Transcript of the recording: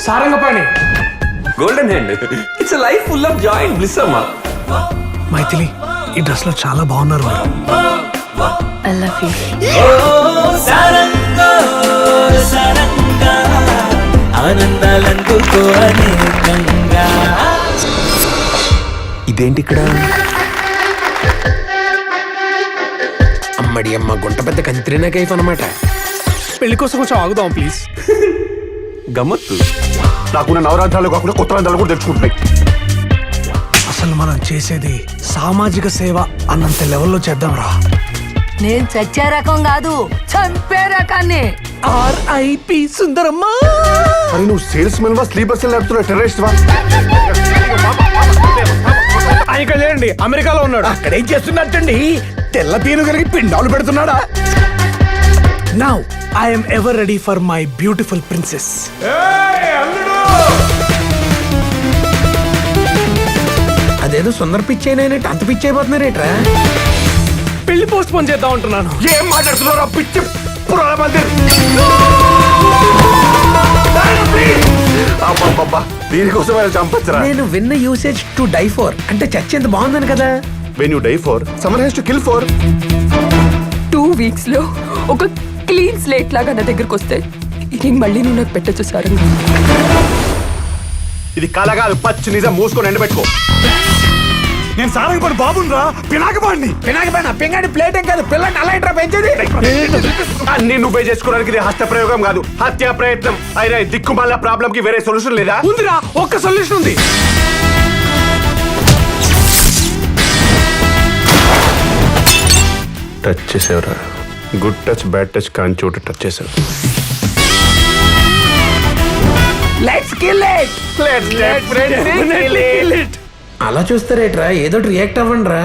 Sarangapani. Golden hand. It's life full of Joy and bliss అమ్మా. మైథిలి, ఈ dress లో చాలా బాగున్నారు మీరు. I love you. ఇదేంటి ఇక్కడ? అమ్మడి అమ్మ గుంట పెద్ద కంత్రినా కైఫ్ అనమాట. పెళ్లి కోసం కొంచెం ఆగుదాం ప్లీజ్. గమ్మత్తు. నాకున్న నవరాత్రాలు కాకుండా కొత్త రంధ్రాలు కూడా తెచ్చుకుంటున్నాయి. అసలు మనం చేసేది సామాజిక సేవ అన్నంత లెవెల్లో చేద్దాం రా. నేను చచ్చే రకం కాదు, చంపే రకాన్ని. RIP సుందరమ్మ. మరి నువ్వు సేల్స్ మెన్ వా, స్లీపర్ సెల్ నడుపుతున్న టెర్రరిస్ట్ వా? ఆయన ఇక్కడ లేండి, అమెరికాలో ఉన్నాడు. అక్కడేం చేస్తున్నట్టండి? తెల్ల పీను కలిగి పిండాలు పెడుతున్నాడా? Now I'm ever ready for my beautiful princess. అదేదో సుందర పిచ్చైనట్టు అంత పిచ్చైపోతున్నారేట్రా? పెళ్లి పోస్ట్ పోన్ చేద్దాం అంటున్నాను. ఏం మాట్లాడుతున్నారా పిచ్చి పురాణ మందిర్? అబ్బబ్బబ్బా, దీనికోసం ఆయన చంపచ్చురా. నేను విన్న యూసేజ్ టు డై ఫోర్ అంటే చచ్చేంత బాగుందని కదా. When you die for, someone has to kill for. 2 weeks లో ఒక క్లీన్ స్లేట్ లాగా నా దగ్గరకు వస్తే ఇది మళ్ళీ నువ్వు నాకు పెట్టచ్చు సారంగా. ఇది కలగాదు, పచ్చి నిజం. మూసుకొని ఎండబెట్టుకో. నేను సారంగపాడు బాబుని రా, పినాకపాడిని. పింగాడి ప్లేట్ ఏం కాదు, పిల్లని అలా ఇంట్రా పెంచేది. అన్ని నువ్వే చేసుకోవడానికి ఇది హస్త ప్రయోగం కాదు, హత్యా ప్రయత్నం. అయినా దిక్కుమాల ప్రాబ్లం కి వేరే సొల్యూషన్ లేదా? ఉందిరా, ఒక్క సొల్యూషన్ ఉంది. టచ్ చేసేవరా? గుడ్ టచ్ బ్యాడ్ టచ్ కాని చోటు టచ్ చేసావు. Let's kill it. Definitely kill it. అలా చూస్తారేట్రా, ఏదో రియాక్ట్ అవ్వండి రా.